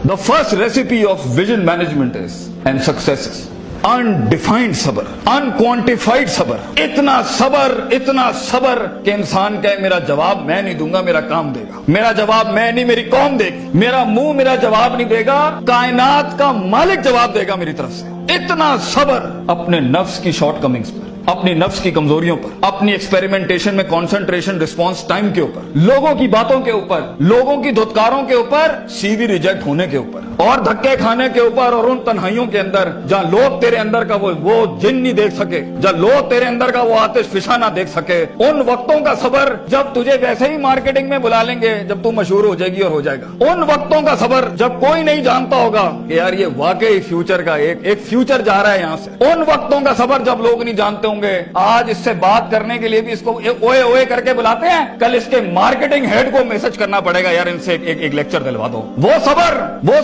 The first recipe of vision management is and success is undefined सबर, unquantified सबर। इतना सबर कि इंसान कहे मेरा जवाब मैं नहीं दूंगा, मेरा काम देगा। मेरा जवाब मैं नहीं, मेरी कौम देगी। मेरा मुंह मेरा जवाब नहीं देगा, कायनात का मालिक जवाब देगा मेरी तरफ से। इतना सबर अपने नफ्स की शॉर्टकमिंग्स पर, अपनी नफ्स की कमजोरियों पर, अपनी एक्सपेरिमेंटेशन में कंसंट्रेशन रिस्पांस टाइम के ऊपर, लोगों की बातों के ऊपर, लोगों की धुतकारों के ऊपर, सीवी रिजेक्ट होने के ऊपर और धक्के खाने के ऊपर, और उन तन्हाइयों के अंदर जहां लोग तेरे अंदर का वो जिन नहीं देख सके, जहां लोग तेरे अंदर का वो आतिश फिशा ना देख सके, उन वक्तों का सबर जब तुझे वैसे ही मार्केटिंग में बुला लेंगे जब तू मशहूर हो जाएगी और हो जाएगा। उन वक्तों का सबर जब कोई नहीं जानता होगा कि यार ये वाकई फ्यूचर का एक फ्यूचर जा रहा है यहां से। उन वक्तों का सबर जब लोग नहीं जानते होंगे। आज इससे बात करने के लिए भी इसको ओए ओए करके बुलाते हैं, कल इसके मार्केटिंग हेड को मैसेज करना पड़ेगा यार इनसे एक लेक्चर दिलवा दो। वो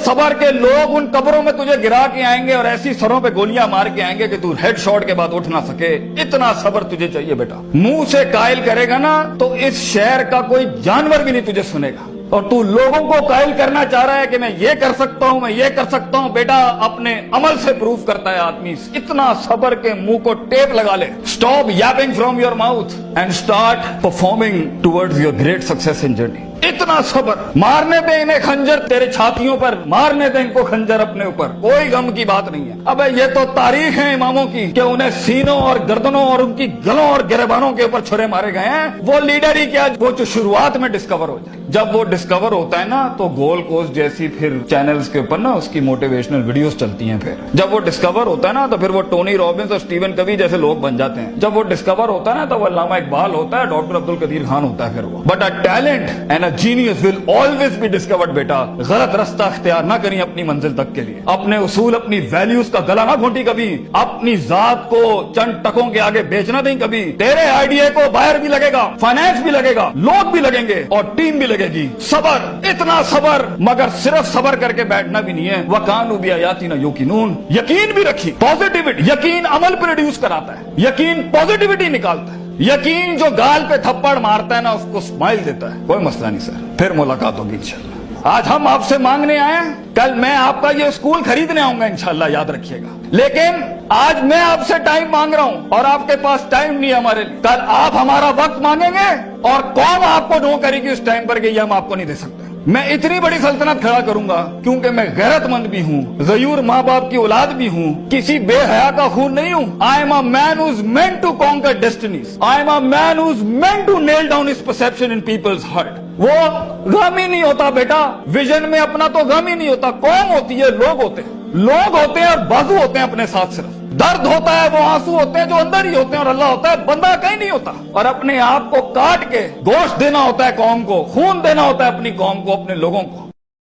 सबर के लोग उन कब्रों में तुझे गिरा के आएंगे और ऐसी सरों पे गोलियां मार के आएंगे कि तू हेड शॉट के बाद उठ ना सके। इतना सबर तुझे चाहिए बेटा। मुंह से कायल करेगा ना तो इस शहर का कोई जानवर भी नहीं तुझे सुनेगा, और तू लोगों को कायल करना चाह रहा है कि मैं ये कर सकता हूं, मैं ये कर सकता हूं। बेटा अपने अमल से प्रूव करता है आदमी। इतना सबर के मुंह को टेप लगा ले। Stop Yaping from your mouth and start performing towards your great success in journey. इतना सबर। मारने दे इन्हें खंजर तेरे छातियों पर, मारने दे इनको खंजर अपने ऊपर, कोई गम की बात नहीं है। अबे ये तो तारीख है इमामों की कि उन्हें सीनों और गर्दनों और उनकी गलों और गिरबानों के ऊपर छुरे मारे गए हैं। वो लीडर ही क्या, वो जो शुरुआत में डिस्कवर हो जाए। जब वो डिस्कवर होता है ना तो गोल्ड कोस्ट जैसी फिर चैनल्स के ऊपर ना उसकी मोटिवेशनल वीडियोस चलती हैं। फिर जब वो डिस्कवर होता है ना तो फिर वो टोनी रॉबिन्स और स्टीवन कवी जैसे लोग बन जाते हैं। जब वो डिस्कवर होता है ना तो वो अल्लामा इकबाल होता है, डॉक्टर अब्दुल कदीर खान होता है। फिर वो but a talent and a genius will always be discovered. बेटा गलत रास्ता अख्तियार ना करी अपनी मंजिल तक के लिए। अपने उसूल अपनी वैल्यूज का गला ना घोंटी कभी। अपनी जात को चंद टकों के आगे बेचना नहीं कभी। तेरे आइडिया को बायर भी लगेगा, फाइनेंस भी लगेगा, लोग भी लगेंगे और टीम भी लगेगी। सबर, इतना सबर, मगर सिर्फ सबर करके बैठना भी नहीं है। वकानु बिआयातिना युकिनून, यकीन भी रखी। पॉजिटिविटी, यकीन अमल प्रोड्यूस कराता है, यकीन पॉजिटिविटी निकालता है। यकीन जो गाल पे थप्पड़ मारता है ना उसको स्माइल देता है। कोई मसला नहीं सर, फिर मुलाकात होगी इंशाल्लाह। आज हम आपसे मांगने आए हैं, कल मैं आपका ये स्कूल खरीदने आऊंगा इंशाल्लाह, याद रखिएगा। लेकिन आज मैं आपसे टाइम मांग रहा हूं और आपके पास टाइम नहीं है हमारे लिए। कल आप हमारा वक्त मांगेंगे और कौन आपको नो करेगी उस टाइम पर कि ये हम आपको नहीं दे सकते। मैं इतनी बड़ी सल्तनत खड़ा करूंगा क्योंकि मैं गैरतमंद भी हूँ, गयूर माँ बाप की औलाद भी हूँ, किसी बेहया का खून नहीं हूँ। I am a man who is meant to conquer destinies. I am a man who is meant to nail down his perception in people's heart. वो गम ही नहीं होता बेटा, विजन में अपना तो गम ही नहीं होता। कौम होती है, लोग होते हैं, लोग होते हैं और बाजू होते हैं अपने साथ। सिर्फ दर्द होता है, वो आंसू होते हैं जो अंदर ही होते हैं, और अल्लाह होता है, बंदा कहीं नहीं होता। और अपने आप को काट के गोश्त देना होता है कौम को, खून देना होता है अपनी कौम को, अपने लोगों को।